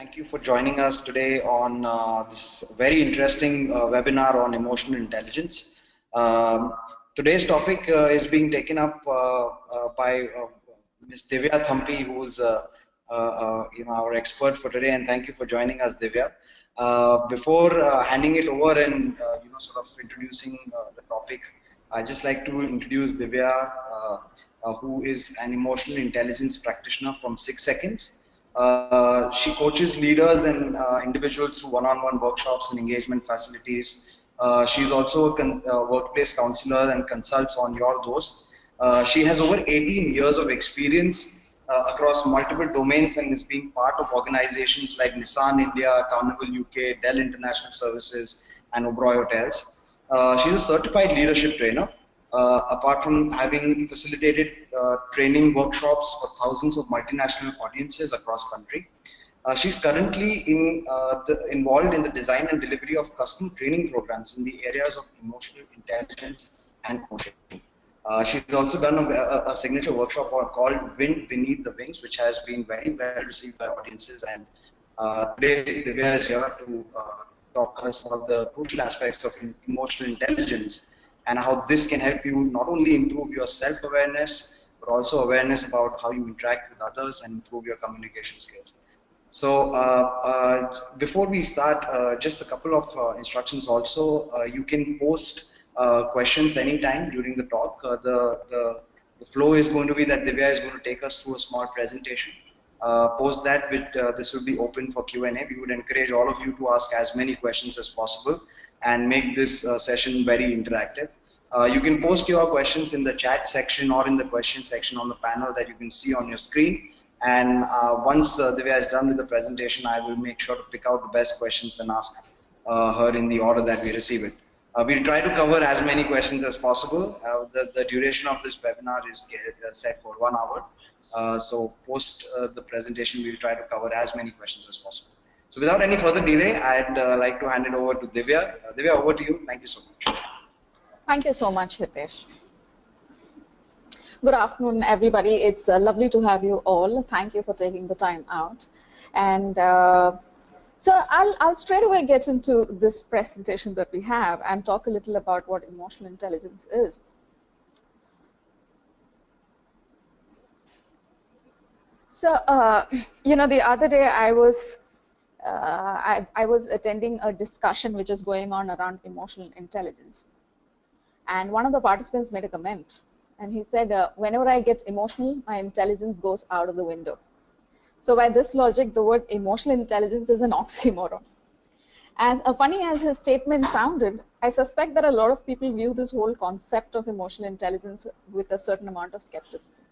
Thank you for joining us today on this very interesting webinar on emotional intelligence. Today's topic is being taken up by Ms. Divya Thampi, who's our expert for today, and thank you for joining us, Divya. Before handing it over and sort of introducing the topic, I'd just like to introduce Divya, who is an emotional intelligence practitioner from 6 Seconds. She coaches leaders and individuals through one-on-one workshops and engagement facilities. She's also a workplace counselor and consults on Your Dost. She has over 18 years of experience across multiple domains and is being part of organizations like Nissan India, Carnival UK, Dell International Services, and Oberoi Hotels. She's a certified leadership trainer. Apart from having facilitated training workshops for thousands of multinational audiences across country. She's currently involved in the design and delivery of custom training programs in the areas of emotional intelligence and coaching. She's also done a signature workshop called Wind Beneath the Wings, which has been very well received by audiences. And today, Divya is here to talk to us about the crucial aspects of emotional intelligence and how this can help you not only improve your self-awareness, but also awareness about how you interact with others and improve your communication skills. So before we start, just a couple of instructions also. You can post questions anytime during the talk. The flow is going to be that Divya is going to take us through a small presentation. Post that, this will be open for Q&A. We would encourage all of you to ask as many questions as possible and make this session very interactive. You can post your questions in the chat section or in the question section on the panel that you can see on your screen. And once Divya is done with the presentation, I will make sure to pick out the best questions and ask her in the order that we receive it. We'll try to cover as many questions as possible. The duration of this webinar is set for 1 hour. So post the presentation, we'll try to cover as many questions as possible. So without any further delay, I'd like to hand it over to Divya. Divya, over to you. Thank you so much. Thank you so much, Hitesh. Good afternoon, everybody. It's lovely to have you all. Thank you for taking the time out. And so I'll straight away get into this presentation that we have and talk a little about what emotional intelligence is. So, the other day I was attending a discussion which is going on around emotional intelligence. And one of the participants made a comment, and he said, whenever I get emotional, my intelligence goes out of the window. So by this logic, the word emotional intelligence is an oxymoron. As funny as his statement sounded, I suspect that a lot of people view this whole concept of emotional intelligence with a certain amount of skepticism.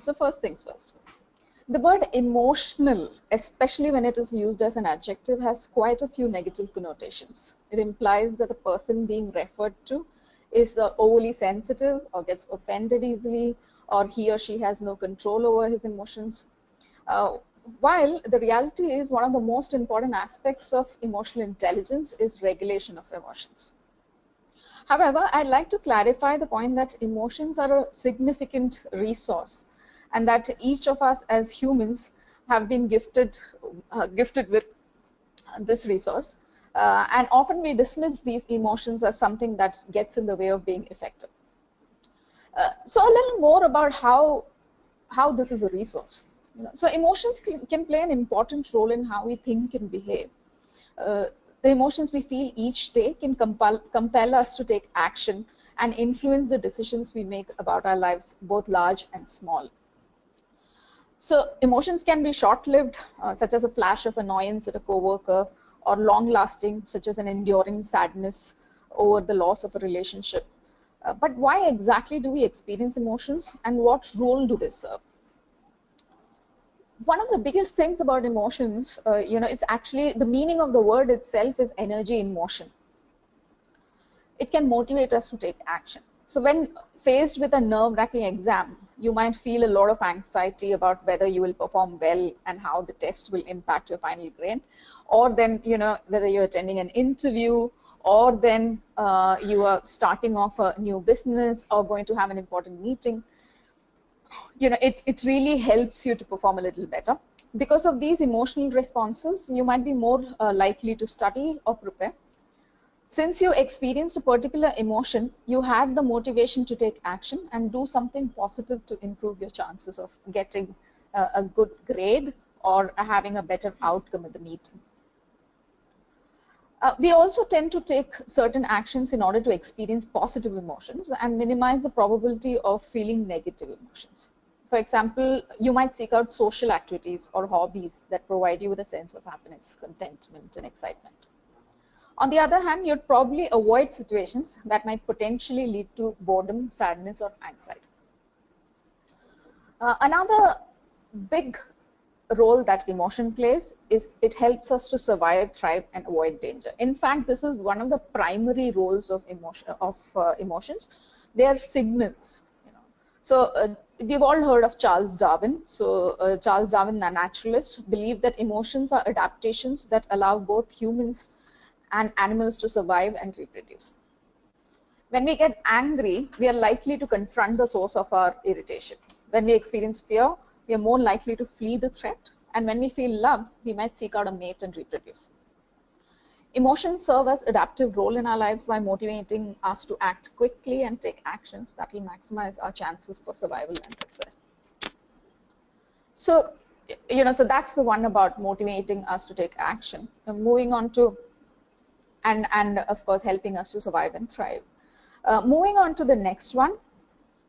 So first things first. The word emotional, especially when it is used as an adjective, has quite a few negative connotations. It implies that the person being referred to is overly sensitive or gets offended easily, or he or she has no control over his emotions. While the reality is one of the most important aspects of emotional intelligence is regulation of emotions. However, I'd like to clarify the point that emotions are a significant resource and that each of us as humans have been gifted with this resource. And often we dismiss these emotions as something that gets in the way of being effective. So a little more about how this is a resource. So emotions can play an important role in how we think and behave. The emotions we feel each day can compel us to take action and influence the decisions we make about our lives, both large and small. So emotions can be short-lived, such as a flash of annoyance at a coworker, or long-lasting, such as an enduring sadness over the loss of a relationship. But why exactly do we experience emotions, and what role do they serve? One of the biggest things about emotions, is actually the meaning of the word itself is energy in motion. It can motivate us to take action. So when faced with a nerve-wracking exam, you might feel a lot of anxiety about whether you will perform well and how the test will impact your final grade, or then, whether you're attending an interview, or then you are starting off a new business or going to have an important meeting. It really helps you to perform a little better. Because of these emotional responses, you might be more likely to study or prepare. Since you experienced a particular emotion, you had the motivation to take action and do something positive to improve your chances of getting a good grade or having a better outcome at the meeting. We also tend to take certain actions in order to experience positive emotions and minimize the probability of feeling negative emotions. For example, you might seek out social activities or hobbies that provide you with a sense of happiness, contentment, and excitement. On the other hand, you'd probably avoid situations that might potentially lead to boredom, sadness, or anxiety. Another big role that emotion plays is it helps us to survive, thrive, and avoid danger. In fact, this is one of the primary roles of emotions. They are signals. So we've all heard of Charles Darwin. So Charles Darwin, a naturalist, believed that emotions are adaptations that allow both humans and animals to survive and reproduce. When we get angry, we are likely to confront the source of our irritation. When we experience fear, we are more likely to flee the threat. And when we feel love, we might seek out a mate and reproduce. Emotions serve as adaptive role in our lives by motivating us to act quickly and take actions that will maximize our chances for survival and success. So, so that's the one about motivating us to take action. And moving on to, and of course, helping us to survive and thrive. Moving on to the next one,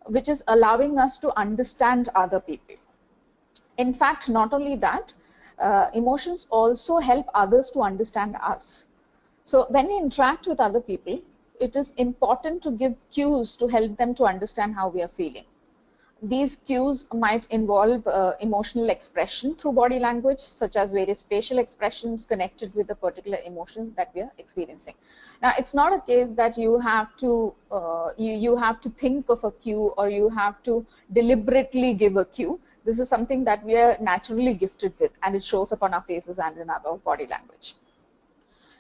which is allowing us to understand other people. In fact, not only that, emotions also help others to understand us. So when we interact with other people, it is important to give cues to help them to understand how we are feeling. These cues might involve emotional expression through body language, such as various facial expressions connected with a particular emotion that we are experiencing. Now, it's not a case that you have to you have to think of a cue or you have to deliberately give a cue. This is something that we are naturally gifted with, and it shows up on our faces and in our body language.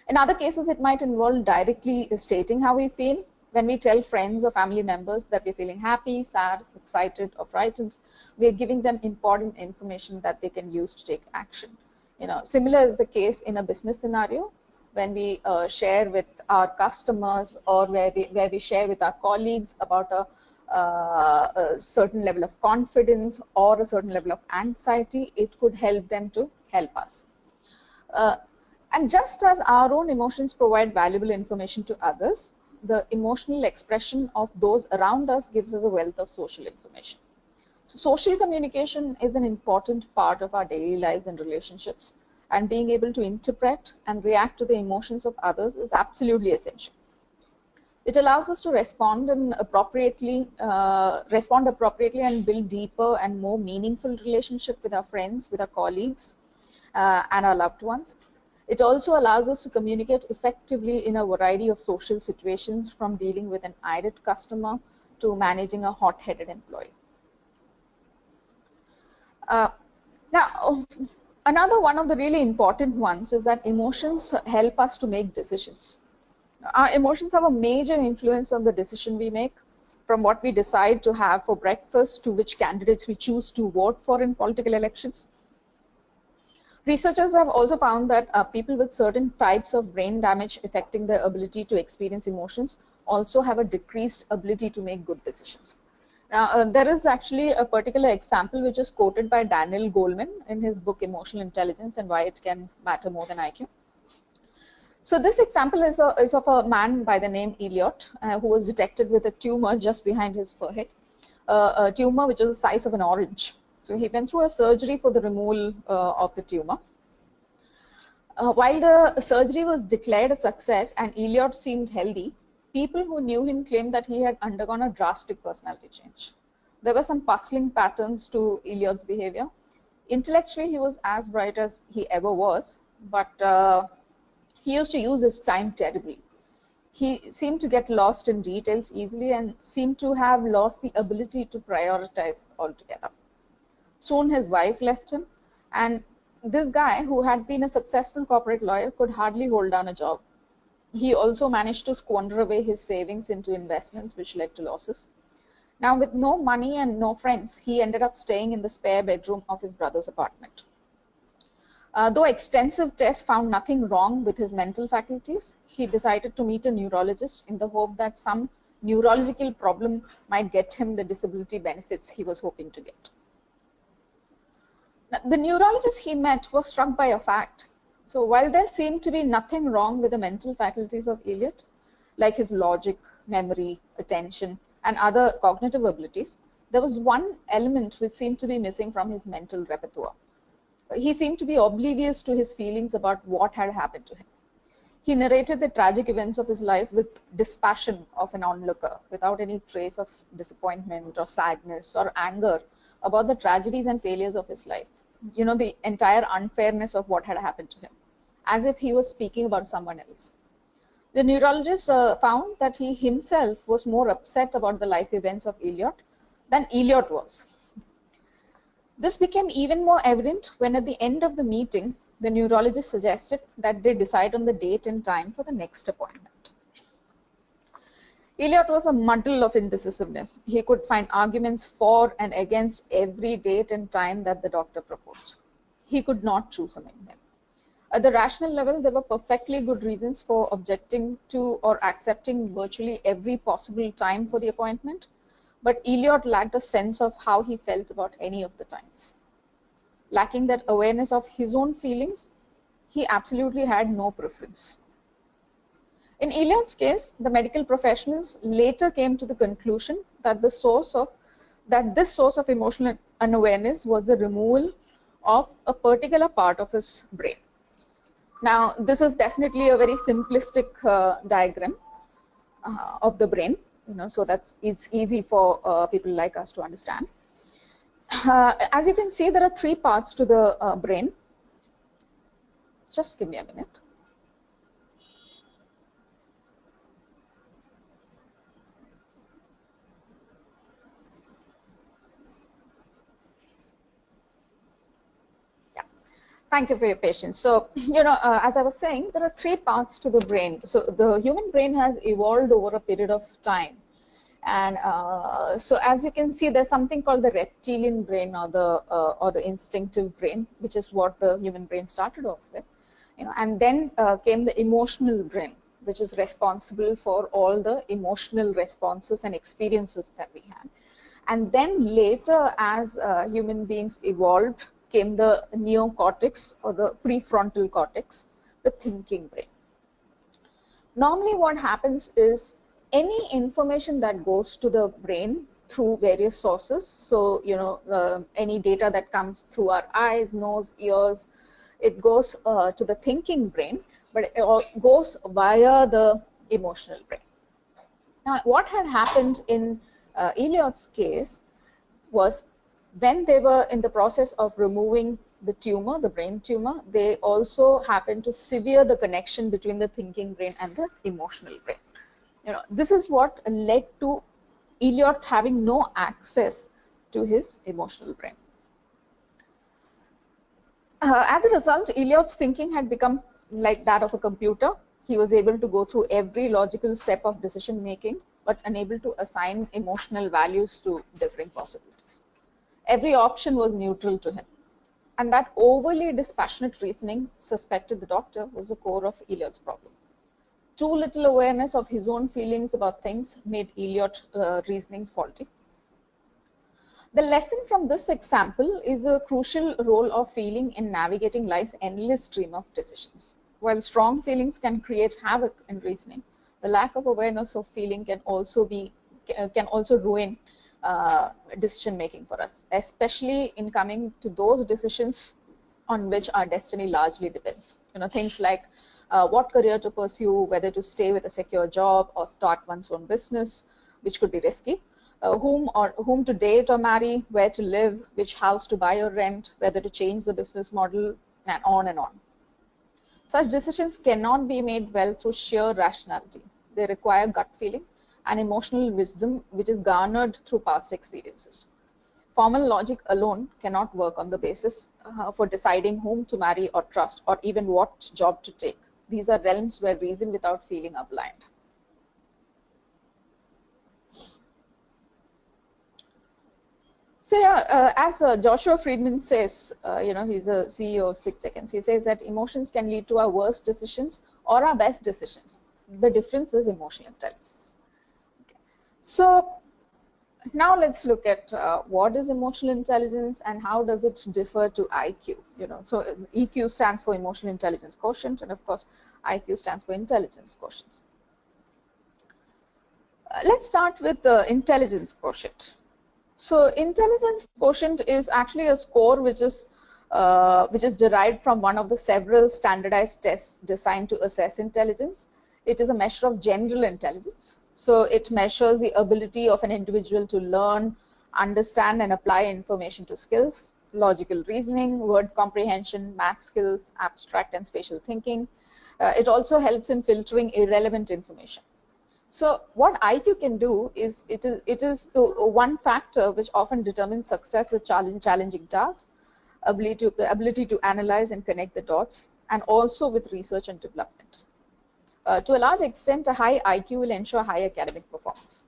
In other cases, it might involve directly stating how we feel. When we tell friends or family members that we're feeling happy, sad, excited, or frightened, we're giving them important information that they can use to take action. Similar is the case in a business scenario when we share with our customers or where we share with our colleagues about a certain level of confidence or a certain level of anxiety. It could help them to help us. And just as our own emotions provide valuable information to others, the emotional expression of those around us gives us a wealth of social information. So social communication is an important part of our daily lives and relationships, and being able to interpret and react to the emotions of others is absolutely essential. It allows us to respond appropriately and build deeper and more meaningful relationship with our friends, with our colleagues, and our loved ones. It also allows us to communicate effectively in a variety of social situations, from dealing with an irate customer to managing a hot-headed employee. Now, another one of the really important ones is that emotions help us to make decisions. Our emotions have a major influence on the decision we make, from what we decide to have for breakfast to which candidates we choose to vote for in political elections. Researchers have also found that people with certain types of brain damage affecting their ability to experience emotions also have a decreased ability to make good decisions. Now, there is actually a particular example which is quoted by Daniel Goleman in his book Emotional Intelligence and Why It Can Matter More Than IQ. So this example is of a man by the name Elliot who was detected with a tumor just behind his forehead, a tumor which is the size of an orange. So he went through a surgery for the removal of the tumor. While the surgery was declared a success and Elliot seemed healthy, people who knew him claimed that he had undergone a drastic personality change. There were some puzzling patterns to Elliot's behavior. Intellectually, he was as bright as he ever was, but he used to use his time terribly. He seemed to get lost in details easily and seemed to have lost the ability to prioritize altogether. Soon his wife left him, and this guy, who had been a successful corporate lawyer, could hardly hold down a job. He also managed to squander away his savings into investments, which led to losses. Now, with no money and no friends, he ended up staying in the spare bedroom of his brother's apartment. Though extensive tests found nothing wrong with his mental faculties, he decided to meet a neurologist in the hope that some neurological problem might get him the disability benefits he was hoping to get. Now, the neurologist he met was struck by a fact. So while there seemed to be nothing wrong with the mental faculties of Eliot, like his logic, memory, attention, and other cognitive abilities, there was one element which seemed to be missing from his mental repertoire. He seemed to be oblivious to his feelings about what had happened to him. He narrated the tragic events of his life with dispassion of an onlooker, without any trace of disappointment or sadness or anger about the tragedies and failures of his life. You know, the entire unfairness of what had happened to him, as if he was speaking about someone else. The neurologist found that he himself was more upset about the life events of Eliot than Eliot was. This became even more evident when at the end of the meeting, the neurologist suggested that they decide on the date and time for the next appointment. Eliot was a muddle of indecisiveness. He could find arguments for and against every date and time that the doctor proposed. He could not choose among them. At the rational level, there were perfectly good reasons for objecting to or accepting virtually every possible time for the appointment, but Eliot lacked a sense of how he felt about any of the times. Lacking that awareness of his own feelings, he absolutely had no preference. In Eliot's case, the medical professionals later came to the conclusion that this source of emotional unawareness was the removal of a particular part of his brain. Now, this is definitely a very simplistic diagram of the brain, so that it's easy for people like us to understand. As you can see, there are three parts to the brain. Just give me a minute. Thank you for your patience. So, as I was saying, there are three parts to the brain. So the human brain has evolved over a period of time. And so as you can see, there's something called the reptilian brain or the instinctive brain, which is what the human brain started off with. And then came the emotional brain, which is responsible for all the emotional responses and experiences that we had. And then later, as human beings evolved, came the neocortex or the prefrontal cortex, the thinking brain. Normally what happens is any information that goes to the brain through various sources, so any data that comes through our eyes, nose, ears, it goes to the thinking brain, but it all goes via the emotional brain. Now, what had happened in Eliot's case was, when they were in the process of removing the tumor, the brain tumor, they also happened to sever the connection between the thinking brain and the emotional brain. This is what led to Eliot having no access to his emotional brain. As a result, Eliot's thinking had become like that of a computer. He was able to go through every logical step of decision making, but unable to assign emotional values to differing possibilities. Every option was neutral to him. And that overly dispassionate reasoning, suspected the doctor, was the core of Eliot's problem. Too little awareness of his own feelings about things made Eliot reasoning faulty. The lesson from this example is a crucial role of feeling in navigating life's endless stream of decisions. While strong feelings can create havoc in reasoning, the lack of awareness of feeling can also ruin decision making for us, especially in coming to those decisions on which our destiny largely depends. Things like what career to pursue, whether to stay with a secure job or start one's own business, which could be risky, whom to date or marry, where to live, which house to buy or rent, whether to change the business model, and on and on. Such decisions cannot be made well through sheer rationality. They require gut feeling and emotional wisdom, which is garnered through past experiences. Formal logic alone cannot work on the basis for deciding whom to marry or trust, or even what job to take. These are realms where reason without feeling are blind. So yeah, as Joshua Friedman says, he's a CEO of 6 Seconds. He says that emotions can lead to our worst decisions or our best decisions. The difference is emotional intelligence. Okay. So now let's look at what is emotional intelligence and how does it differ to IQ. So EQ stands for emotional intelligence quotient, and of course IQ stands for intelligence quotient. Let's start with the intelligence quotient. So intelligence quotient is actually a score which is derived from one of the several standardized tests designed to assess intelligence. It is a measure of general intelligence. So it measures the ability of an individual to learn, understand, and apply information to skills, logical reasoning, word comprehension, math skills, abstract and spatial thinking. It also helps in filtering irrelevant information. So what IQ can do is it is the one factor which often determines success with challenging tasks, ability to analyze and connect the dots, and also with research and development. To a large extent, a high IQ will ensure high academic performance.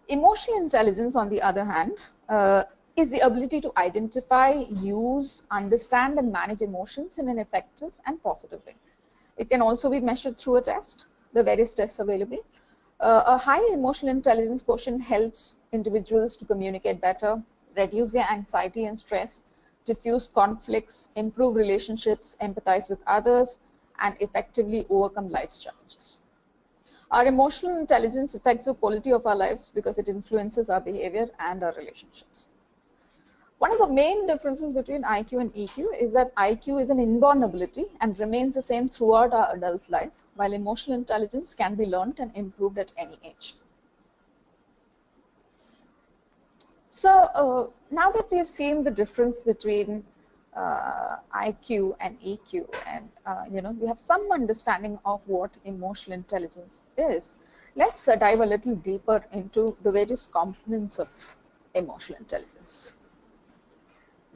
Emotional intelligence, on the other hand, is the ability to identify, use, understand, and manage emotions in an effective and positive way. It can also be measured through a test, the various tests available. A high emotional intelligence quotient helps individuals to communicate better, reduce their anxiety and stress, diffuse conflicts, improve relationships, empathize with others, and effectively overcome life's challenges. Our emotional intelligence affects the quality of our lives because it influences our behavior and our relationships. One of the main differences between IQ and EQ is that IQ is an inborn ability and remains the same throughout our adult life, while emotional intelligence can be learned and improved at any age. So now that we have seen the difference between IQ and EQ, and we have some understanding of what emotional intelligence is, let's dive a little deeper into the various components of emotional intelligence.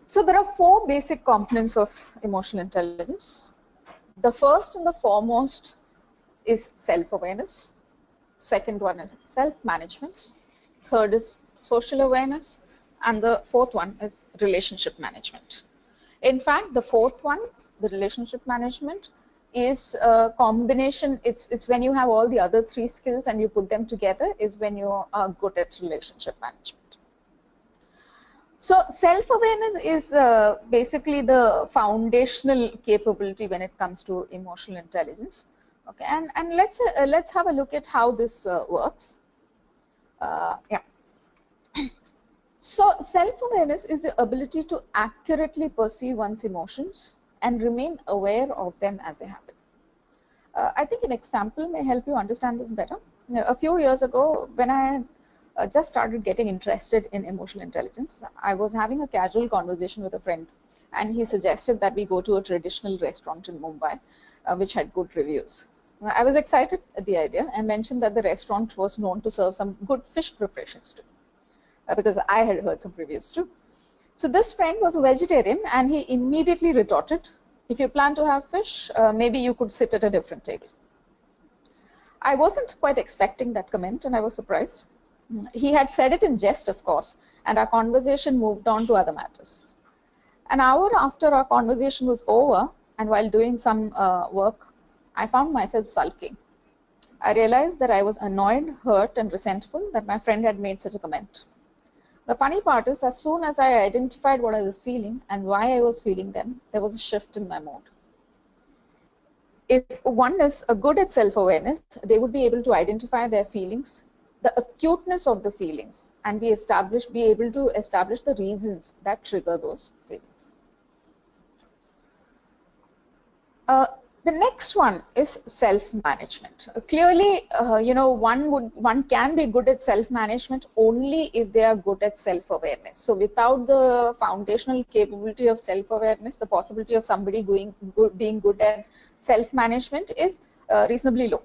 So there are four basic components of emotional intelligence. The first and the foremost is self-awareness. Second one is self-management. Third is social awareness. And the fourth one is relationship management. In fact, the fourth one, the relationship management, is a combination. It's when you have all the other three skills and you put them together is when you are good at relationship management. So self-awareness is basically the foundational capability when it comes to emotional intelligence. Okay, and let's have a look at how this works. Yeah. So self-awareness is the ability to accurately perceive one's emotions and remain aware of them as they happen. I think an example may help you understand this better. A few years ago, when I just started getting interested in emotional intelligence, I was having a casual conversation with a friend, and he suggested that we go to a traditional restaurant in Mumbai, which had good reviews. I was excited at the idea and mentioned that the restaurant was known to serve some good fish preparations too, because I had heard some reviews too. So this friend was a vegetarian, and he immediately retorted, "If you plan to have fish, maybe you could sit at a different table." I wasn't quite expecting that comment, and I was surprised. He had said it in jest, of course, and our conversation moved on to other matters. An hour after our conversation was over, and while doing some work, I found myself sulking. I realized that I was annoyed, hurt, and resentful that my friend had made such a comment. The funny part is, as soon as I identified what I was feeling and why I was feeling them, there was a shift in my mood. If one is good at self-awareness, they would be able to identify their feelings, the acuteness of the feelings, and be able to establish the reasons that trigger those feelings. The next one is self-management. Clearly, one can be good at self-management only if they are good at self-awareness. So without the foundational capability of self-awareness, the possibility of somebody being good at self-management is reasonably low.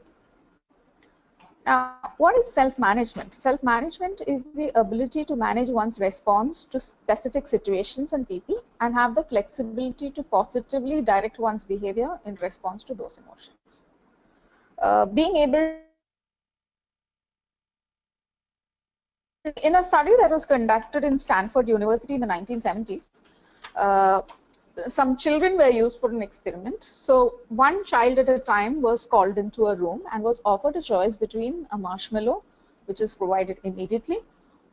Now, what is self-management? Self-management is the ability to manage one's response to specific situations and people and have the flexibility to positively direct one's behavior in response to those emotions. Being able in a study that was conducted in Stanford University in the 1970s, some children were used for an experiment. So one child at a time was called into a room and was offered a choice between a marshmallow, which is provided immediately,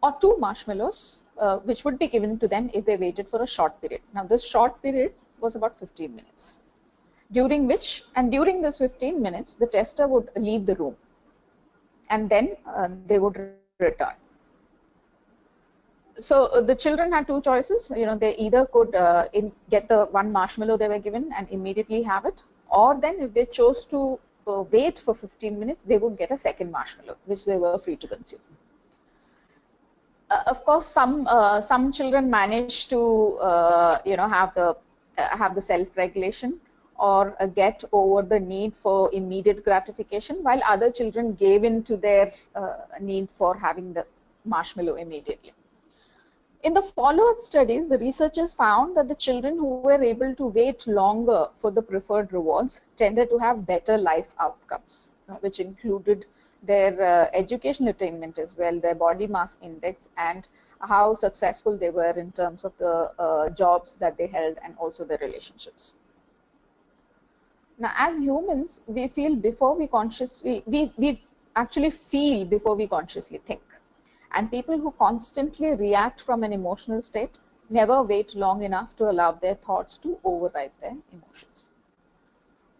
or two marshmallows, which would be given to them if they waited for a short period. Now, this short period was about 15 minutes, during this 15 minutes, the tester would leave the room, and then they would return. So the children had two choices. They either could get the one marshmallow they were given and immediately have it, or then if they chose to wait for 15 minutes, they would get a second marshmallow, which they were free to consume. Of course, some children managed to have the self-regulation or get over the need for immediate gratification, while other children gave in to their need for having the marshmallow immediately. In the follow-up studies, the researchers found that the children who were able to wait longer for the preferred rewards tended to have better life outcomes, which included their education attainment as well, their body mass index, and how successful they were in terms of the jobs that they held and also their relationships. Now, as humans, we feel before we consciously, we actually feel before we consciously think. And people who constantly react from an emotional state never wait long enough to allow their thoughts to override their emotions.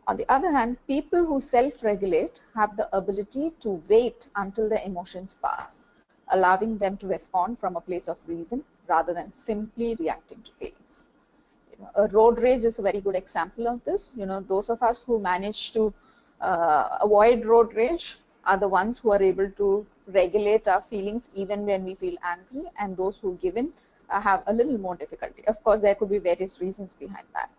On the other hand, people who self-regulate have the ability to wait until their emotions pass, allowing them to respond from a place of reason rather than simply reacting to feelings. A road rage is a very good example of this. Those of us who manage to avoid road rage are the ones who are able to regulate our feelings even when we feel angry, and those who give in have a little more difficulty. Of course, there could be various reasons behind that.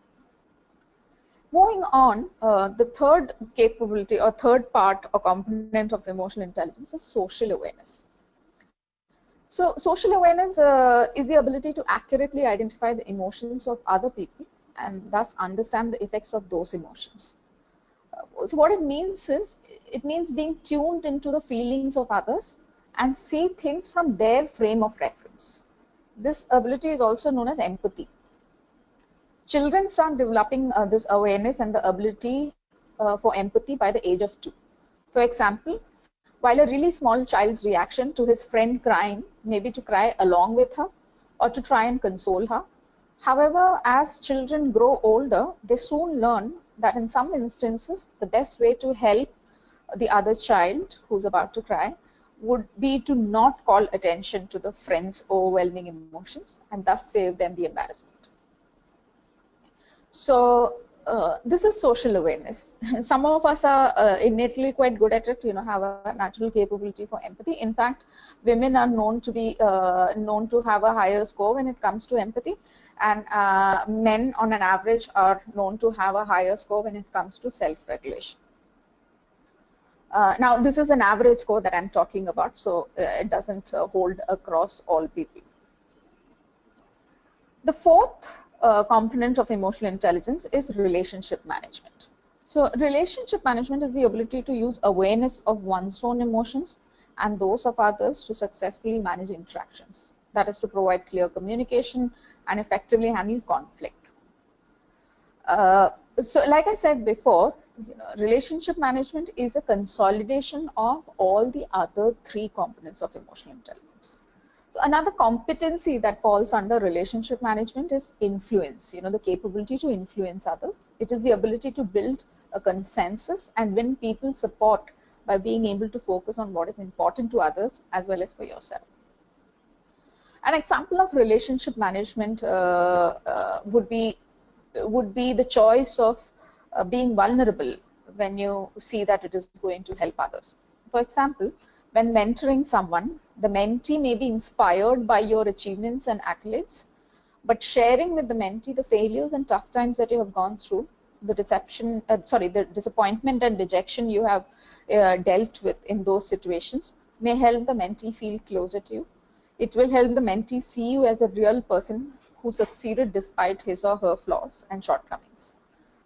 Moving on, the third capability or third part or component of emotional intelligence is social awareness. So social awareness is the ability to accurately identify the emotions of other people and thus understand the effects of those emotions. So what it means is, it means being tuned into the feelings of others and see things from their frame of reference. This ability is also known as empathy. Children start developing this awareness and the ability for empathy by the age of 2. For example, while a really small child's reaction to his friend crying may be to cry along with her or to try and console her. However, as children grow older, they soon learn that in some instances, the best way to help the other child who's about to cry would be to not call attention to the friend's overwhelming emotions and thus save them the embarrassment. So this is social awareness. Some of us are innately quite good at it, have a natural capability for empathy. In fact, women are known to be known to have a higher score when it comes to empathy, and men on an average are known to have a higher score when it comes to self-regulation. Now, this is an average score that I'm talking about, so it doesn't hold across all people. The fourth component of emotional intelligence is relationship management. So relationship management is the ability to use awareness of one's own emotions and those of others to successfully manage interactions. That is, to provide clear communication and effectively handle conflict. So like I said before, relationship management is a consolidation of all the other 3 components of emotional intelligence. So another competency that falls under relationship management is influence, the capability to influence others. It is the ability to build a consensus and win people's support by being able to focus on what is important to others as well as for yourself. An example of relationship management would be the choice of being vulnerable when you see that it is going to help others. For example, when mentoring someone, the mentee may be inspired by your achievements and accolades, but sharing with the mentee the failures and tough times that you have gone through, the disappointment and dejection you have dealt with in those situations may help the mentee feel closer to you. It will help the mentee see you as a real person who succeeded despite his or her flaws and shortcomings.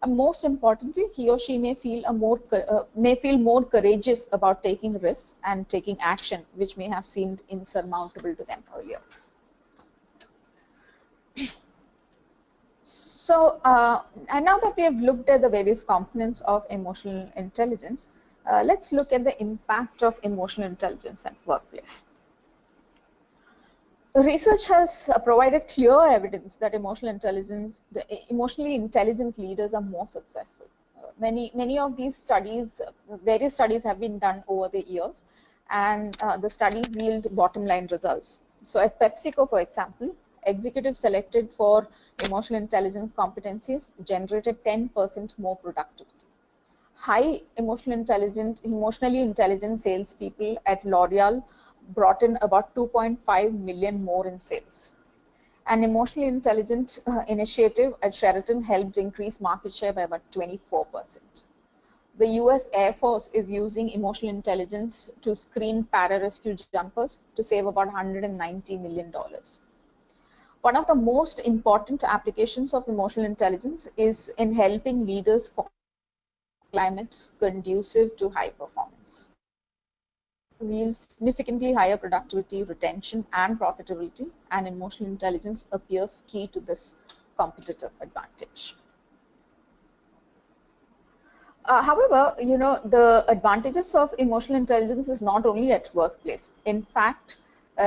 Most importantly, he or she may feel more courageous about taking risks and taking action, which may have seemed insurmountable to them earlier. So, and now that we have looked at the various components of emotional intelligence, let's look at the impact of emotional intelligence at workplace. Research has provided clear evidence that emotionally intelligent leaders are more successful. Many of these studies, various studies have been done over the years, and the studies yield bottom line results. So at PepsiCo, for example, executives selected for emotional intelligence competencies generated 10% more productivity. Emotionally intelligent salespeople at L'Oreal brought in about 2.5 million more in sales. An emotionally intelligent initiative at Sheraton helped increase market share by about 24%. The US Air Force is using emotional intelligence to screen pararescue jumpers to save about $190 million. One of the most important applications of emotional intelligence is in helping leaders climate conducive to high performance. Yields significantly higher productivity, retention, and profitability, and emotional intelligence appears key to this competitive advantage. However, the advantages of emotional intelligence is not only at workplace. In fact,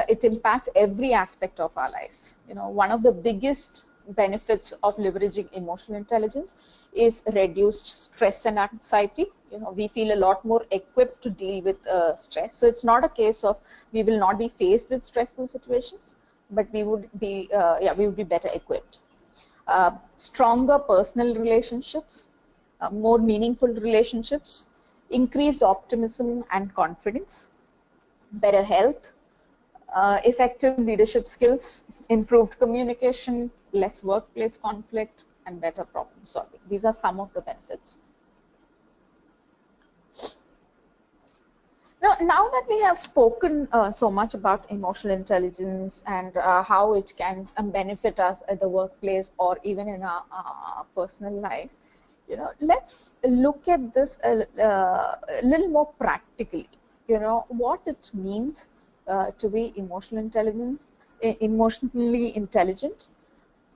it impacts every aspect of our life. One of the biggest benefits of leveraging emotional intelligence is reduced stress and anxiety. We feel a lot more equipped to deal with stress. So it's not a case of we will not be faced with stressful situations, but we would be better equipped. Stronger personal relationships, more meaningful relationships, increased optimism and confidence, better health, effective leadership skills, improved communication, less workplace conflict, and better problem solving. These are some of the benefits. Now that we have spoken so much about emotional intelligence and how it can benefit us at the workplace or even in our personal life, let's look at this a little more practically. What it means to be emotionally intelligent.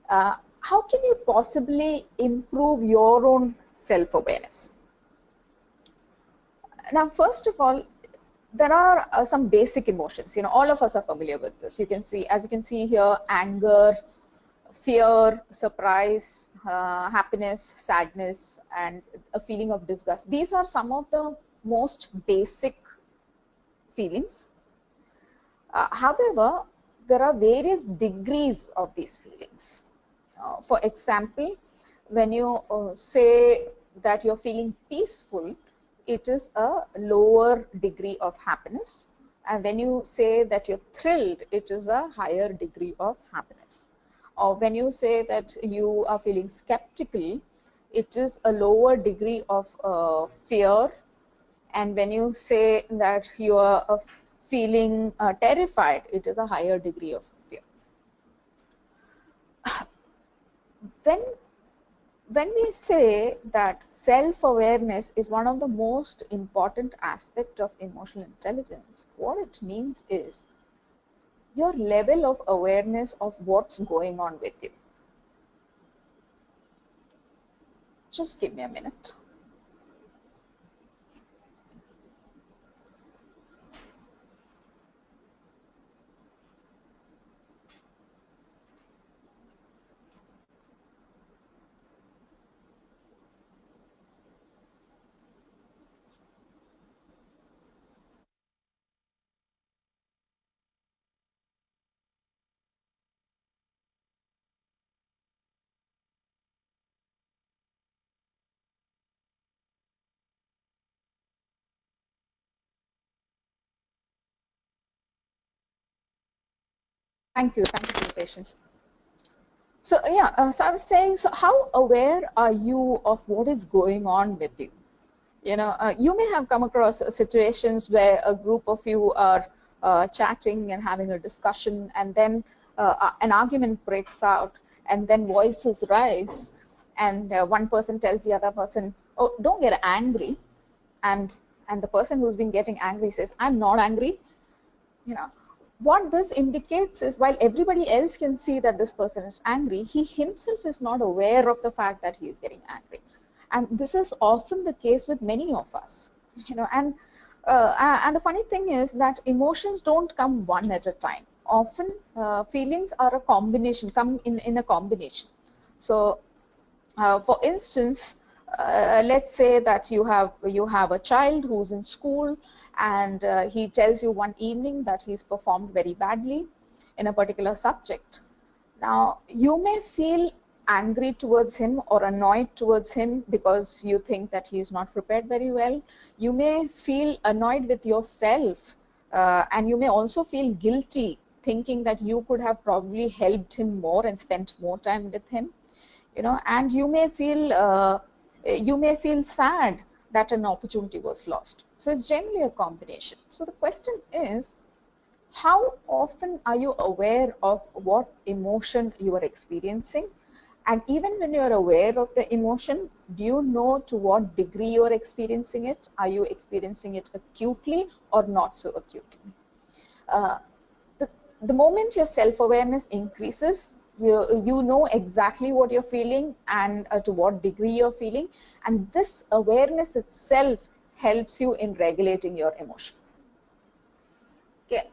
How can you possibly improve your own self-awareness? Now, first of all, there are some basic emotions. All of us are familiar with this. As you can see here, anger, fear, surprise, happiness, sadness, and a feeling of disgust. These are some of the most basic feelings. However, there are various degrees of these feelings. For example, when you say that you're feeling peaceful, it is a lower degree of happiness. And when you say that you're thrilled, it is a higher degree of happiness. Or when you say that you are feeling skeptical, it is a lower degree of fear. And when you say that you are feeling terrified, it is a higher degree of fear. When we say that self-awareness is one of the most important aspects of emotional intelligence, what it means is your level of awareness of what's going on with you. Just give me a minute. Thank you for your patience. So so I was saying, so how aware are you of what is going on with you? You may have come across situations where a group of you are chatting and having a discussion, and then an argument breaks out, and then voices rise, and one person tells the other person, oh, don't get angry, and the person who's been getting angry says, I'm not angry, what this indicates is, while everybody else can see that this person is angry, he himself is not aware of the fact that he is getting angry. And this is often the case with many of us, and the funny thing is that emotions don't come one at a time. Often feelings are a combination, come in a combination. So for instance, let's say that you have a child who's in school, and he tells you one evening that he's performed very badly in a particular subject. Now, you may feel angry towards him or annoyed towards him because you think that he is not prepared very well. You may feel annoyed with yourself, and you may also feel guilty, thinking that you could have probably helped him more and spent more time with him. And you may feel sad that an opportunity was lost. So it's generally a combination. So the question is, how often are you aware of what emotion you are experiencing? And even when you are aware of the emotion, do you know to what degree you are experiencing it? Are you experiencing it acutely or not so acutely? Uh, the moment your self-awareness increases, you know exactly what you're feeling and to what degree you're feeling, and this awareness itself helps you in regulating your emotion. Okay.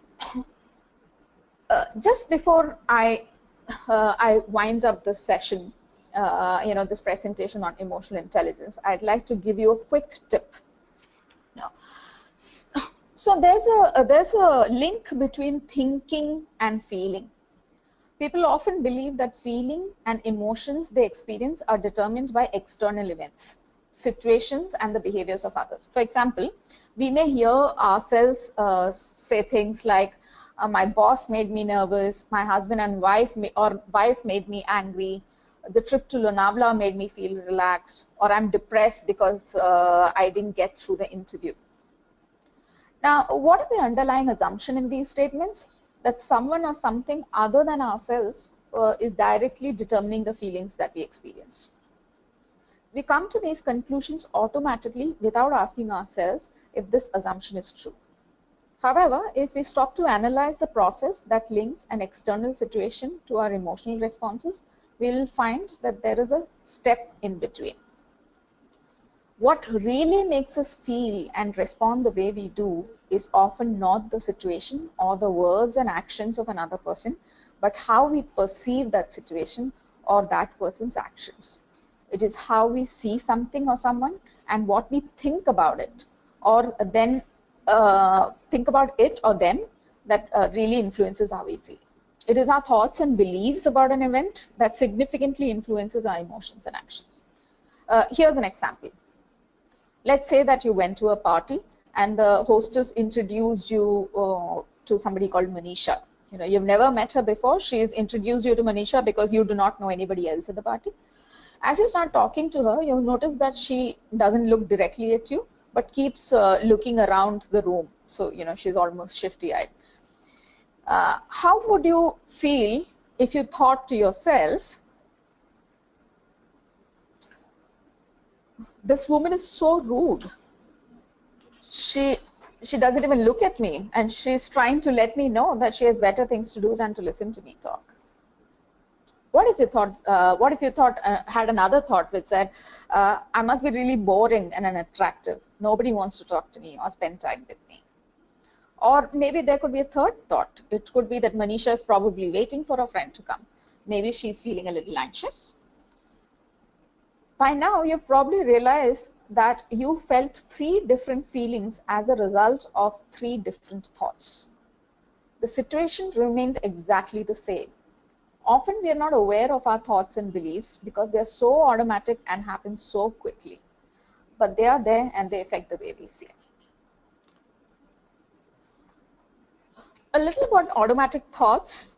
Just before I wind up this session, this presentation on emotional intelligence, I'd like to give you a quick tip. Now, so there's a link between thinking and feeling. People often believe that feeling and emotions they experience are determined by external events, situations, and the behaviors of others. For example, we may hear ourselves say things like, my boss made me nervous, my husband and wife made me angry, the trip to Lonavala made me feel relaxed, or I'm depressed because I didn't get through the interview. Now, what is the underlying assumption in these statements? That someone or something other than ourselves is directly determining the feelings that we experience. We come to these conclusions automatically without asking ourselves if this assumption is true. However, if we stop to analyze the process that links an external situation to our emotional responses, we will find that there is a step in between. What really makes us feel and respond the way we do is often not the situation or the words and actions of another person, but how we perceive that situation or that person's actions. It is how we see something or someone and what we think about it, or then think about it or them, that really influences how we feel. It is our thoughts and beliefs about an event that significantly influences our emotions and actions. Here's an example. Let's say that you went to a party and the hostess introduced you to somebody called Manisha. You've never met her before. She's introduced you to Manisha because you do not know anybody else at the party. As you start talking to her, you'll notice that she doesn't look directly at you, but keeps looking around the room. So, she's almost shifty-eyed. How would you feel if you thought to yourself, this woman is so rude. She doesn't even look at me, and she's trying to let me know that she has better things to do than to listen to me talk. What if you thought had another thought which said, I must be really boring and unattractive. Nobody wants to talk to me or spend time with me. Or maybe there could be a third thought. It could be that Manisha is probably waiting for a friend to come. Maybe she's feeling a little anxious. By now, you've probably realized that you felt 3 different feelings as a result of 3 different thoughts. The situation remained exactly the same. Often we are not aware of our thoughts and beliefs because they are so automatic and happen so quickly. But they are there and they affect the way we feel. A little about automatic thoughts.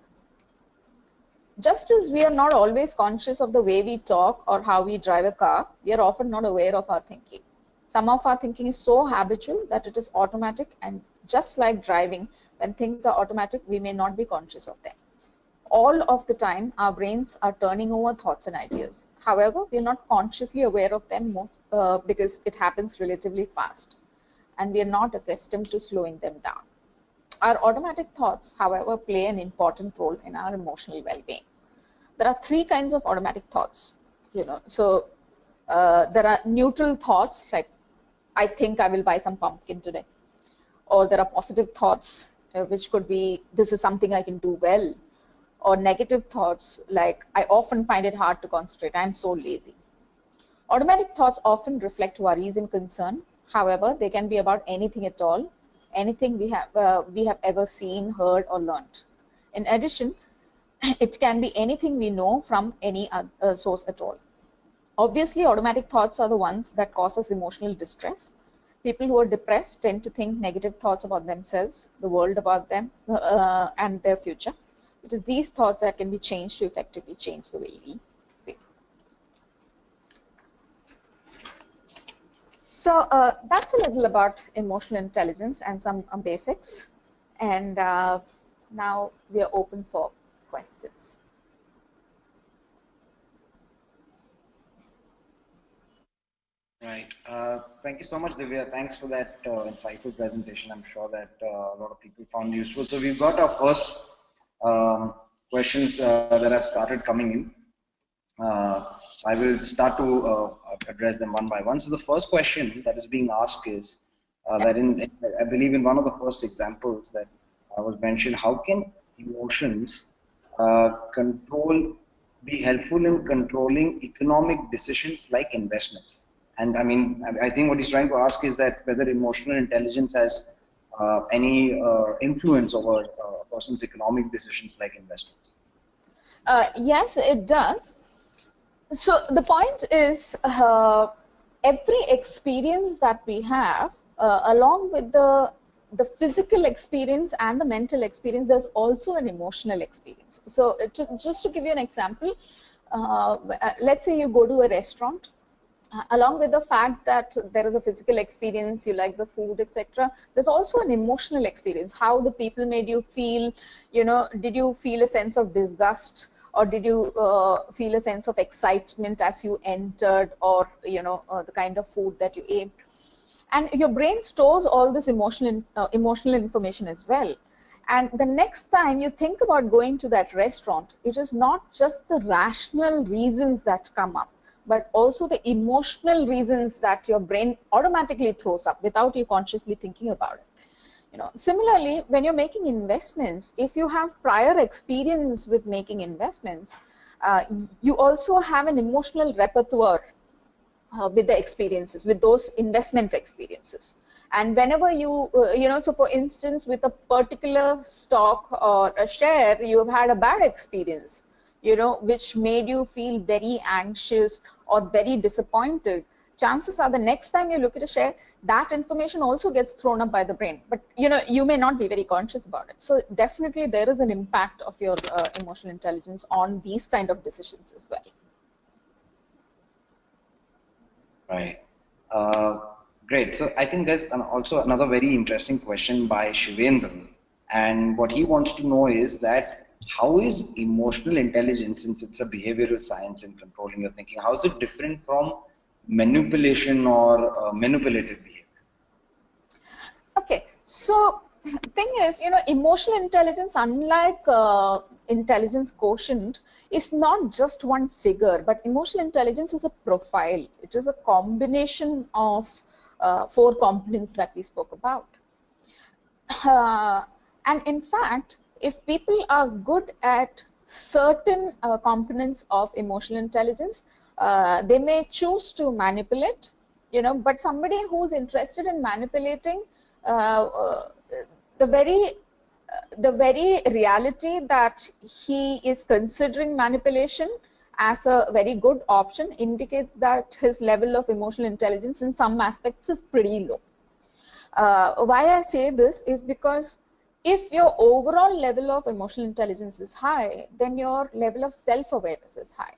Just as we are not always conscious of the way we talk or how we drive a car, we are often not aware of our thinking. Some of our thinking is so habitual that it is automatic, and just like driving, when things are automatic, we may not be conscious of them. All of the time, our brains are turning over thoughts and ideas. However, we're not consciously aware of them because it happens relatively fast, and we are not accustomed to slowing them down. Our automatic thoughts, however, play an important role in our emotional well-being. There are three kinds of automatic thoughts, So there are neutral thoughts, like I think I will buy some pumpkin today, or there are positive thoughts, which could be this is something I can do well, or negative thoughts like I often find it hard to concentrate, I'm so lazy. Automatic thoughts often reflect worries and concern. However, they can be about anything at all, anything we have ever seen, heard, or learned. In addition, it can be anything we know from any source at all. Obviously, automatic thoughts are the ones that cause us emotional distress. People who are depressed tend to think negative thoughts about themselves, the world about them, and their future. It is these thoughts that can be changed to effectively change the way we feel. So that's a little about emotional intelligence and some basics. And now we are open for questions. Right. Thank you so much, Divya. Thanks for that insightful presentation. I'm sure that a lot of people found useful. So we've got our first questions that have started coming in. So I will start to address them one by one. So the first question that is being asked is that I believe in one of the first examples that was mentioned, how can emotions control be helpful in controlling economic decisions like investments? And I mean, I think what he's trying to ask is that whether emotional intelligence has any influence over a person's economic decisions like investments. Yes, it does. So the point is, every experience that we have, along with the physical experience and the mental experience, there's also an emotional experience. So just to give you an example, let's say you go to a restaurant. Along with the fact that there is a physical experience, you like the food, etc., there's also an emotional experience, how the people made you feel. Did you feel a sense of disgust, or did you feel a sense of excitement as you entered, or the kind of food that you ate? And your brain stores all this emotional information as well. And the next time you think about going to that restaurant, it is not just the rational reasons that come up, but also the emotional reasons that your brain automatically throws up without you consciously thinking about it. Similarly, when you're making investments, if you have prior experience with making investments, you also have an emotional repertoire with the experiences, with those investment experiences. And whenever so for instance, with a particular stock or a share, you have had a bad experience, which made you feel very anxious or very disappointed, chances are the next time you look at a share, that information also gets thrown up by the brain. But you may not be very conscious about it. So definitely there is an impact of your emotional intelligence on these kind of decisions as well. Right. Great. So I think there's also another very interesting question by Shivendra. And what he wants to know is that how is emotional intelligence, since it's a behavioral science in controlling your thinking, how is it different from manipulation or manipulative behavior? Okay. So thing is, emotional intelligence, unlike intelligence quotient, is not just one figure, but emotional intelligence is a profile. It is a combination of 4 components that we spoke about. And in fact, if people are good at certain components of emotional intelligence, they may choose to manipulate, but somebody who's interested in manipulating, the very reality that he is considering manipulation as a very good option indicates that his level of emotional intelligence in some aspects is pretty low. Why I say this is because if your overall level of emotional intelligence is high, then your level of self-awareness is high.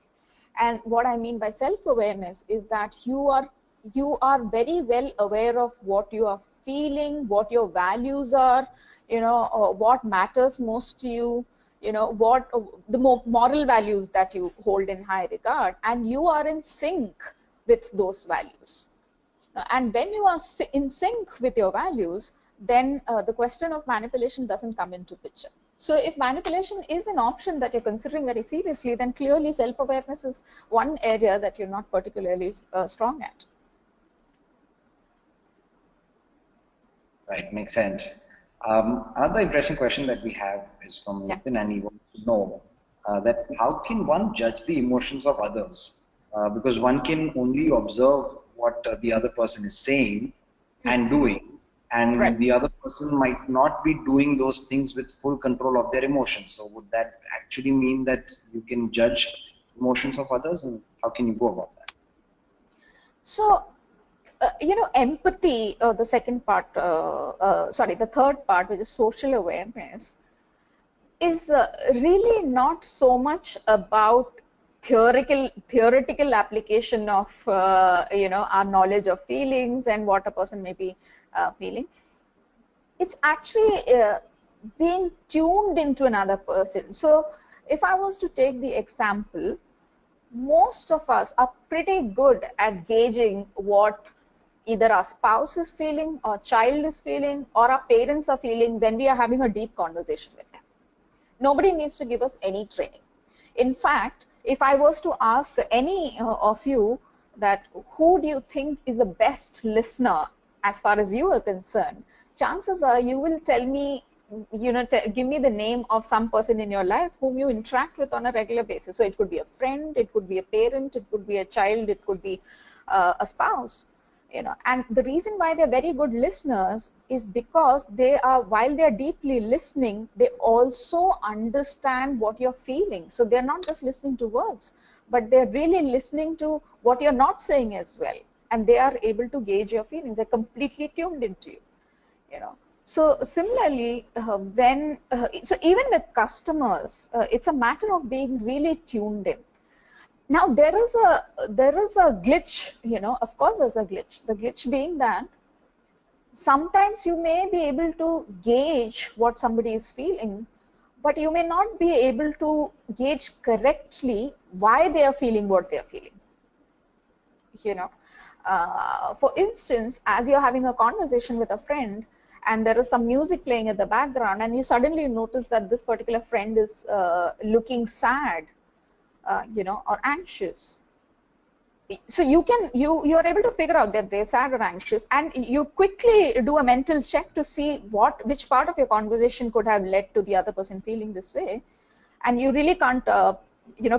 And what I mean by self-awareness is that you are very well aware of what you are feeling, what your values are, what matters most to you, what the moral values that you hold in high regard, and you are in sync with those values. And when you are in sync with your values, then the question of manipulation doesn't come into picture. So if manipulation is an option that you're considering very seriously, then clearly self-awareness is one area that you're not particularly strong at. Right, makes sense. Another interesting question that we have is from Nitin, and he wants to know that how can one judge the emotions of others? Because one can only observe what the other person is saying and doing, and the other person might not be doing those things with full control of their emotions. So would that actually mean that you can judge emotions of others, and how can you go about that? So empathy, the second part, the third part, which is social awareness, is really not so much about theoretical application of our knowledge of feelings and what a person may be feeling. It's actually being tuned into another person. So if I was to take the example, most of us are pretty good at gauging what either our spouse is feeling, or child is feeling, or our parents are feeling when we are having a deep conversation with them. Nobody needs to give us any training. In fact, if I was to ask any of you that who do you think is the best listener as far as you are concerned, chances are you will tell me, give me the name of some person in your life whom you interact with on a regular basis. So it could be a friend, it could be a parent, it could be a child, it could be a spouse. And the reason why they're very good listeners is because while they're deeply listening, they also understand what you're feeling. So they're not just listening to words, but they're really listening to what you're not saying as well. And they are able to gauge your feelings. They're completely tuned into you, So similarly, so even with customers, it's a matter of being really tuned in. Now there is a glitch, of course there's a glitch. The glitch being that sometimes you may be able to gauge what somebody is feeling, but you may not be able to gauge correctly why they are feeling what they are feeling. For instance, as you're having a conversation with a friend and there is some music playing in the background, and you suddenly notice that this particular friend is looking sad, or anxious. So you're able to figure out that they're sad or anxious, and you quickly do a mental check to see which part of your conversation could have led to the other person feeling this way, and you really can't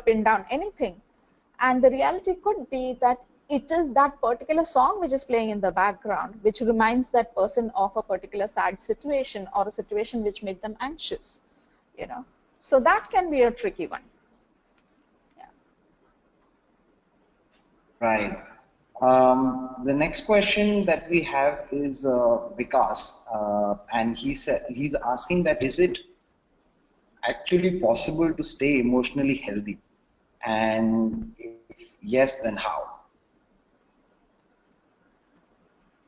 pin down anything. And the reality could be that it is that particular song which is playing in the background which reminds that person of a particular sad situation or a situation which made them anxious. So that can be a tricky one. Right. The next question that we have is Vikas, and he's asking that is it actually possible to stay emotionally healthy, and if yes, then how?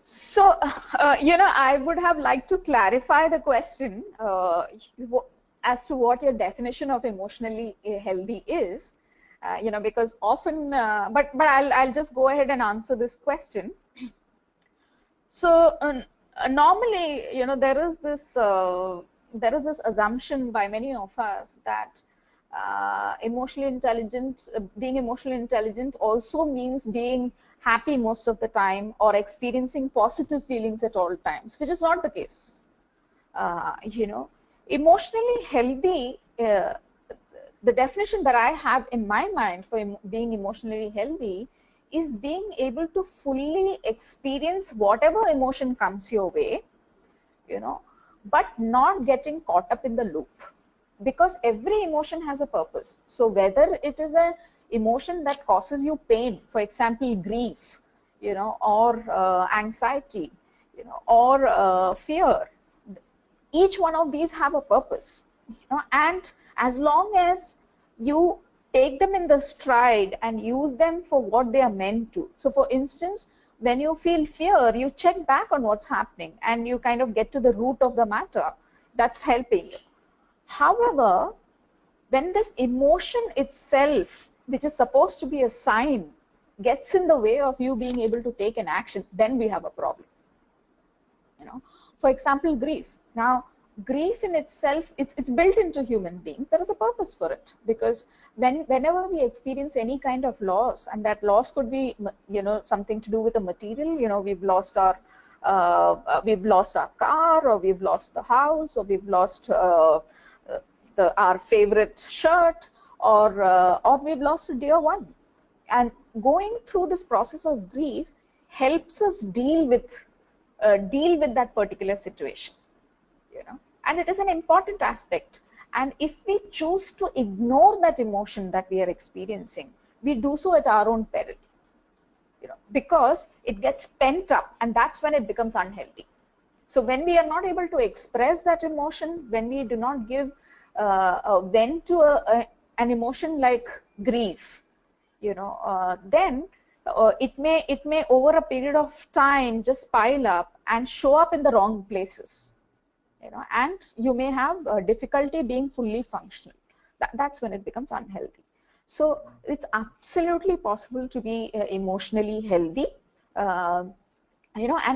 So, I would have liked to clarify the question as to what your definition of emotionally healthy is. Because often, but I'll just go ahead and answer this question. So normally, there is this assumption by many of us that being emotionally intelligent also means being happy most of the time or experiencing positive feelings at all times, which is not the case. Emotionally healthy, the definition that I have in my mind for being emotionally healthy is being able to fully experience whatever emotion comes your way, but not getting caught up in the loop, because every emotion has a purpose. So whether it is an emotion that causes you pain, for example grief, or anxiety, or fear, each one of these have a purpose, and as long as you take them in the stride and use them for what they are meant to. So for instance, when you feel fear, you check back on what's happening and you kind of get to the root of the matter. That's helping you. However, when this emotion itself, which is supposed to be a sign, gets in the way of you being able to take an action, then we have a problem. For example, grief. Now, grief in itself, it's built into human beings. There is a purpose for it, because whenever we experience any kind of loss, and that loss could be something to do with a material, we've lost our car, or we've lost the house, or we've lost our favorite shirt, or we've lost a dear one. And going through this process of grief helps us deal with that particular situation, and it is an important aspect. And if we choose to ignore that emotion that we are experiencing, we do so at our own peril, because it gets pent up, and that's when it becomes unhealthy. So when we are not able to express that emotion, when we do not give a vent to an emotion like grief, then it may over a period of time just pile up and show up in the wrong places, and you may have difficulty being fully functional. That's when it becomes unhealthy. So it's absolutely possible to be emotionally healthy, and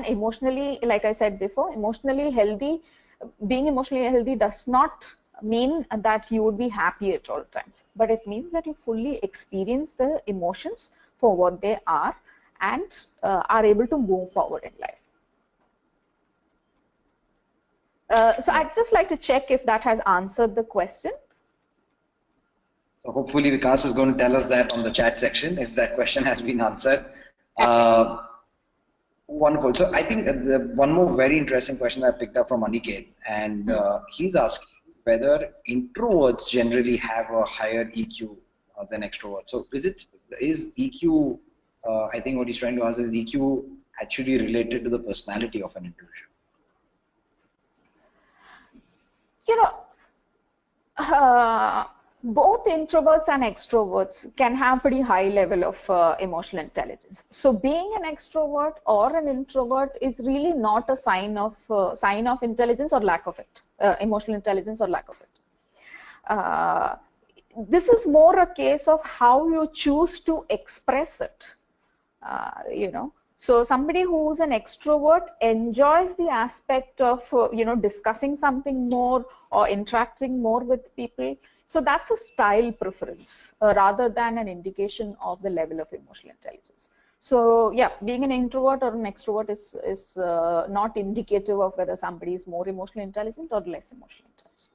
emotionally, like I said before, being emotionally healthy does not mean that you would be happy at all times, but it means that you fully experience the emotions for what they are, and are able to move forward in life. So I'd just like to check if that has answered the question. So hopefully Vikas is going to tell us that on the chat section if that question has been answered. Wonderful. So I think one more very interesting question I picked up from Aniket, and he's asking whether introverts generally have a higher EQ than extroverts. So is EQ? I think what he's trying to ask is EQ actually related to the personality of an individual? Both introverts and extroverts can have pretty high level of emotional intelligence. So being an extrovert or an introvert is really not a sign of intelligence or lack of it, emotional intelligence or lack of it. This is more a case of how you choose to express it. So somebody who's an extrovert enjoys the aspect of discussing something more or interacting more with people. So that's a style preference rather than an indication of the level of emotional intelligence. So yeah, being an introvert or an extrovert is not indicative of whether somebody is more emotionally intelligent or less emotionally intelligent.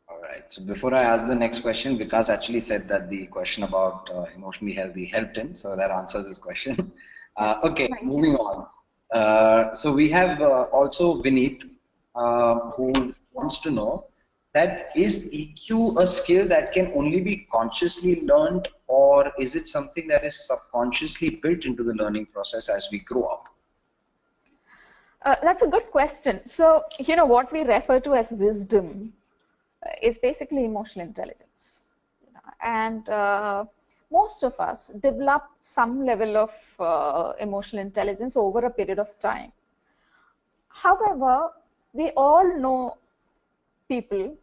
All right. So before I ask the next question, Vikas actually said that the question about emotionally healthy helped him. So that answers his question. Okay, moving on. So we have also Vineet, who wants to know that is EQ a skill that can only be consciously learned, or is it something that is subconsciously built into the learning process as we grow up? That's a good question. So, what we refer to as wisdom is basically emotional intelligence. And most of us develop some level of emotional intelligence over a period of time. However, we all know people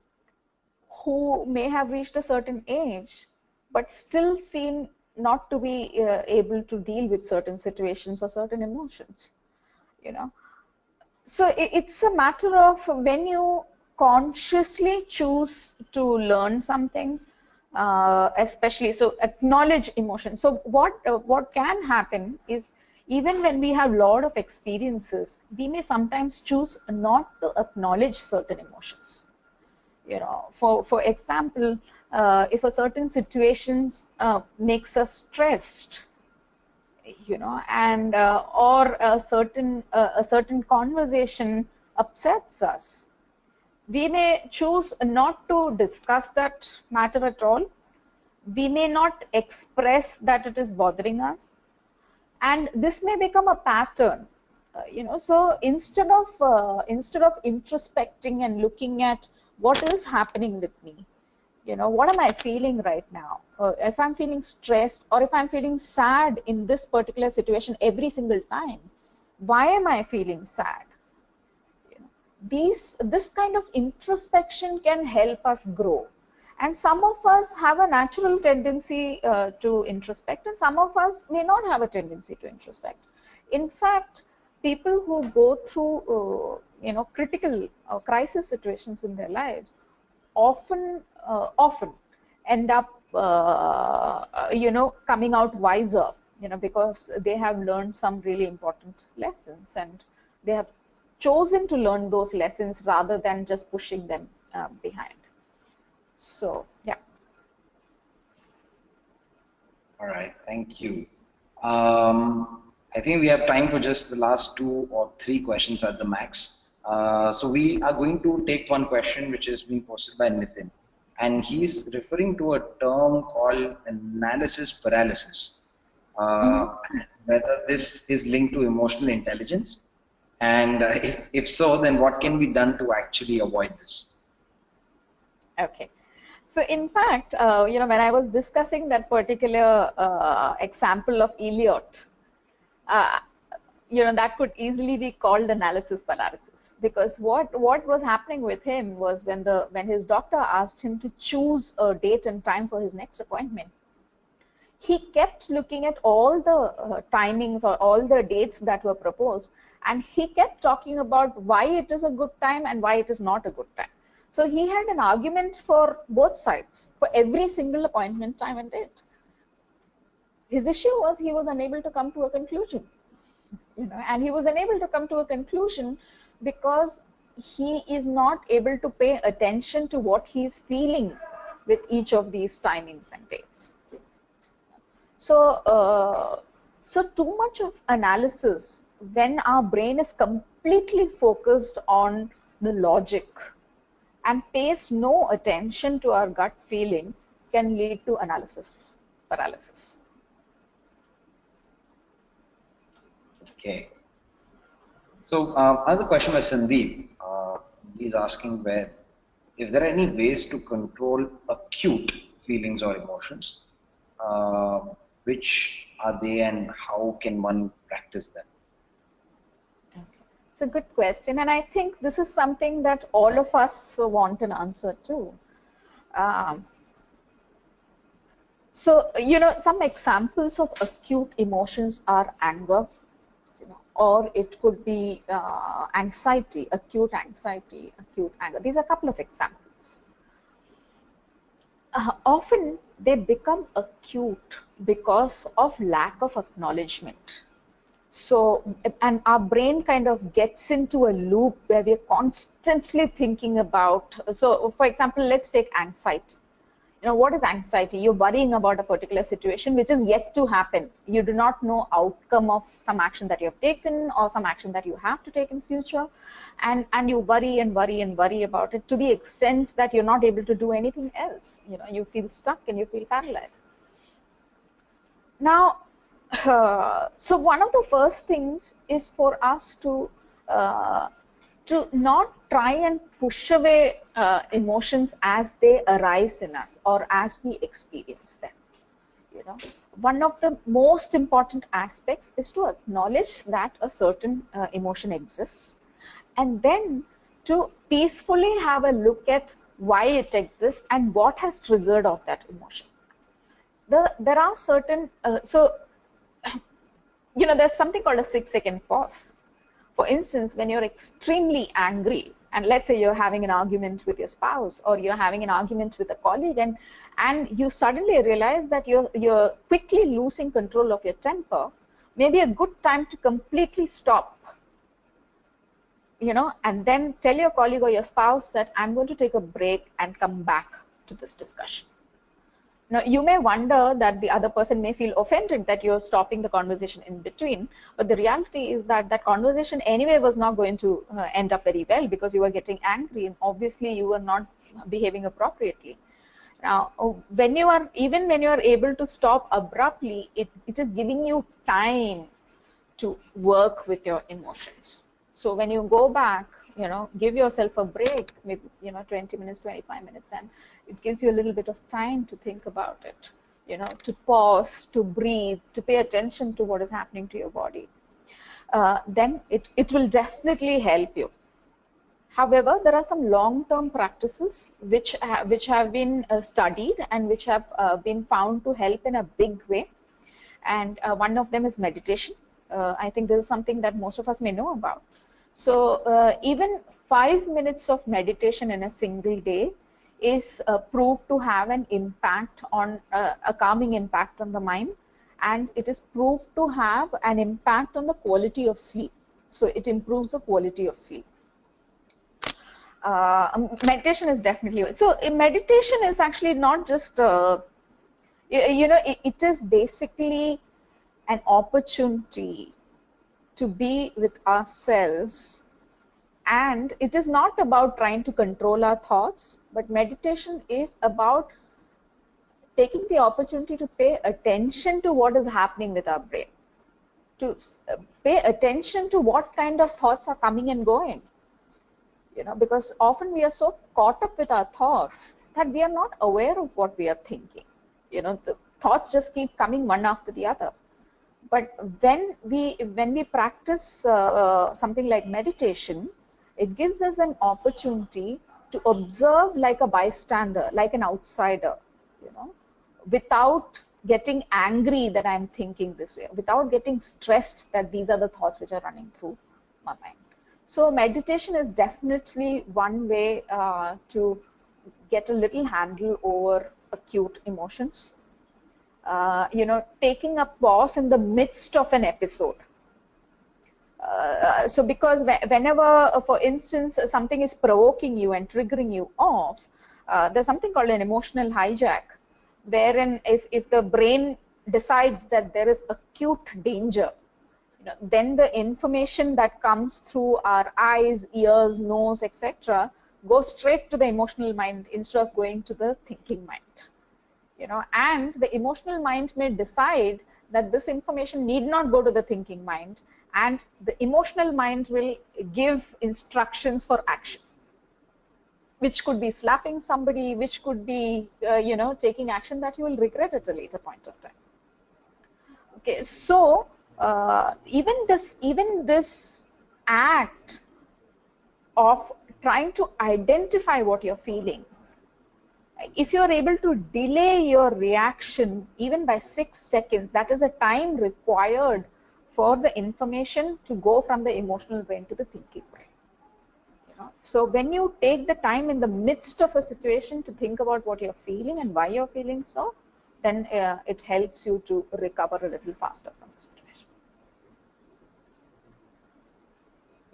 who may have reached a certain age but still seem not to be able to deal with certain situations or certain emotions. So it's a matter of when you consciously choose to learn something, especially so acknowledge emotion. So what can happen is, even when we have a lot of experiences, we may sometimes choose not to acknowledge certain emotions. For example, if a certain situation makes us stressed, and or a certain conversation upsets us, we may choose not to discuss that matter at all. We may not express that it is bothering us, and this may become a pattern. So instead of introspecting and looking at what is happening with me, what am I feeling right now? If I'm feeling stressed, or if I'm feeling sad in this particular situation every single time, why am I feeling sad? this kind of introspection can help us grow. And some of us have a natural tendency to introspect, and some of us may not have a tendency to introspect. In fact, people who go through critical crisis situations in their lives often end up coming out wiser, because they have learned some really important lessons, and they have chosen to learn those lessons rather than just pushing them behind. So, yeah. All right, thank you. I think we have time for just the last 2 or 3 questions at the max. So we are going to take one question which is being posted by Nitin, and he's referring to a term called analysis paralysis. Whether this is linked to emotional intelligence, and if so, then what can be done to actually avoid this? Okay. So in fact, when I was discussing that particular example of Eliot, that could easily be called analysis paralysis, because what was happening with him was when his doctor asked him to choose a date and time for his next appointment, he kept looking at all the timings or all the dates that were proposed, and he kept talking about why it is a good time and why it is not a good time. So he had an argument for both sides, for every single appointment time and date. His issue was he was unable to come to a conclusion, and he was unable to come to a conclusion because he is not able to pay attention to what he is feeling with each of these timings and dates. So, so too much of analysis, when our brain is completely focused on the logic and pays no attention to our gut feeling, can lead to analysis paralysis. Okay. So another question by Sandeep. He's asking if there are any ways to control acute feelings or emotions. Which are they, and how can one practice them? Okay. It's a good question, and I think this is something that all of us want an answer to. So, some examples of acute emotions are anger, or it could be anxiety, acute anger. These are a couple of examples. Often they become acute because of lack of acknowledgement. So, and our brain kind of gets into a loop where we're constantly thinking about, so for example, let's take anxiety. What is anxiety? You're worrying about a particular situation which is yet to happen. You do not know outcome of some action that you have taken or some action that you have to take in future, and you worry and worry and worry about it to the extent that you're not able to do anything else. You feel stuck and you feel paralyzed. Now, so one of the first things is for us to not try and push away emotions as they arise in us or as we experience them. One of the most important aspects is to acknowledge that a certain emotion exists, and then to peacefully have a look at why it exists and what has triggered of that emotion. There are certain there's something called a 6-second pause. For instance, when you're extremely angry, and let's say you're having an argument with your spouse or you're having an argument with a colleague, and you suddenly realize that you're quickly losing control of your temper, maybe a good time to completely stop, and then tell your colleague or your spouse that I'm going to take a break and come back to this discussion. Now, you may wonder that the other person may feel offended that you're stopping the conversation in between, but the reality is that that conversation anyway was not going to end up very well because you were getting angry and obviously you were not behaving appropriately. Now, when you are able to stop abruptly, it is giving you time to work with your emotions. So when you go back, give yourself a break, maybe 20 minutes, 25 minutes, and it gives you a little bit of time to think about it, to pause, to breathe, to pay attention to what is happening to your body. Then it will definitely help you. However, there are some long-term practices which have been studied and which have been found to help in a big way. And one of them is meditation. I think this is something that most of us may know about. So even 5 minutes of meditation in a single day is proved to have an impact on a calming impact on the mind, and it is proved to have an impact on the quality of sleep. So it improves the quality of sleep. Meditation is definitely so. Meditation is actually not just it is basically an opportunity to be with ourselves, and it is not about trying to control our thoughts, but meditation is about taking the opportunity to pay attention to what is happening with our brain, to pay attention to what kind of thoughts are coming and going. Because often we are so caught up with our thoughts that we are not aware of what we are thinking. The thoughts just keep coming one after the other. But when we practice something like meditation, it gives us an opportunity to observe like a bystander, like an outsider, without getting angry that I'm thinking this way, without getting stressed that these are the thoughts which are running through my mind. So meditation is definitely one way to get a little handle over acute emotions. Taking a pause in the midst of an episode. So because whenever, for instance, something is provoking you and triggering you off, there's something called an emotional hijack, wherein if the brain decides that there is acute danger, then the information that comes through our eyes, ears, nose, etc., goes straight to the emotional mind instead of going to the thinking mind. And the emotional mind may decide that this information need not go to the thinking mind, and the emotional mind will give instructions for action, which could be slapping somebody, which could be taking action that you will regret at a later point of time. Okay, so even this act of trying to identify what you're feeling, if you're able to delay your reaction even by 6 seconds, that is a time required for the information to go from the emotional brain to the thinking brain. So when you take the time in the midst of a situation to think about what you're feeling and why you're feeling so, then it helps you to recover a little faster from the situation.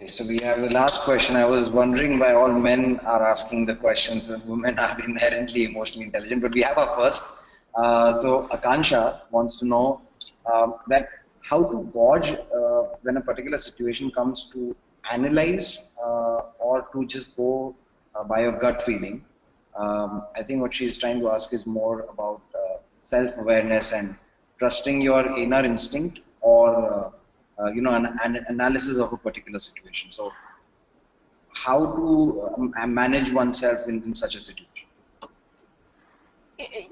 So we have the last question. I was wondering why all men are asking the questions and women are inherently emotionally intelligent, but we have our first. So Akansha wants to know that how to gauge when a particular situation comes to analyze or to just go by your gut feeling. I think what she's trying to ask is more about self-awareness and trusting your inner instinct, or an analysis of a particular situation. So how to manage oneself in such a situation?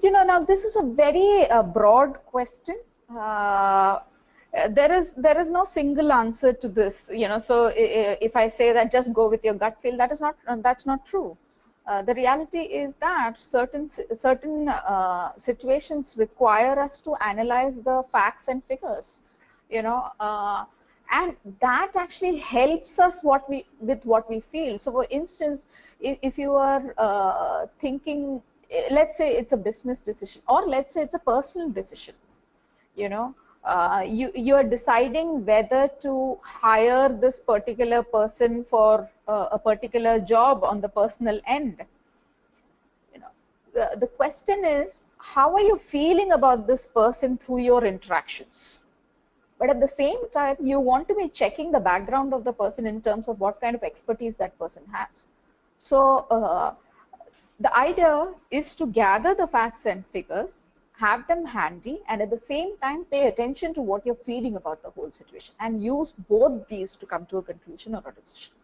Now this is a very broad question. There is no single answer to this. So if I say that just go with your gut feel, that's not true. The reality is that certain situations require us to analyze the facts and figures, and that actually helps us with what we feel. So for instance, if you are thinking, let's say it's a business decision, or let's say it's a personal decision, you are deciding whether to hire this particular person for a particular job on the personal end. The question is, how are you feeling about this person through your interactions? But at the same time, you want to be checking the background of the person in terms of what kind of expertise that person has. So the idea is to gather the facts and figures, have them handy, and at the same time pay attention to what you're feeling about the whole situation, and use both these to come to a conclusion or a decision.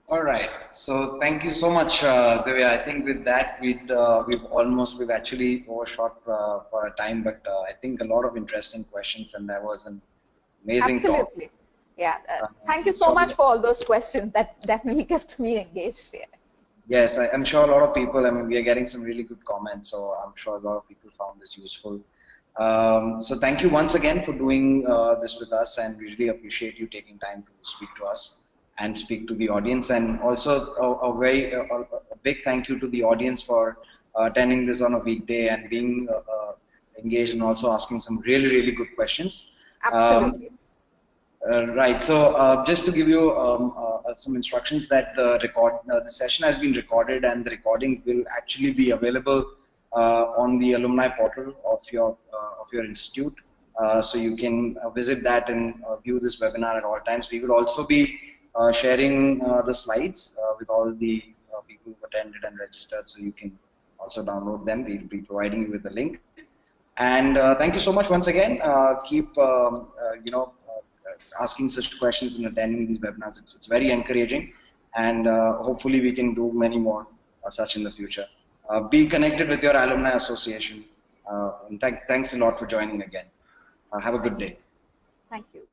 All right. So thank you so much, Divya. I think with that we've actually overshot for our time, but I think a lot of interesting questions, and there was a Amazing talk. Absolutely. Yeah. Thank you so much for all those questions. That definitely kept me engaged. Yeah. Yes, I'm sure a lot of people, I mean, we are getting some really good comments, so I'm sure a lot of people found this useful. So thank you once again for doing this with us, and we really appreciate you taking time to speak to us and speak to the audience. And also a big thank you to the audience for attending this on a weekday and being engaged and also asking some really, really good questions. Absolutely. Right. So just to give you some instructions that the session has been recorded and the recording will actually be available on the alumni portal of your institute. So you can visit that and view this webinar at all times. We will also be sharing the slides with all the people who attended and registered, so you can also download them. We'll be providing you with the link. And thank you so much once again. Keep asking such questions and attending these webinars. It's very encouraging, and hopefully we can do many more such in the future. Be connected with your alumni association. And thanks a lot for joining again. Have a good Thank you. day. Thank you.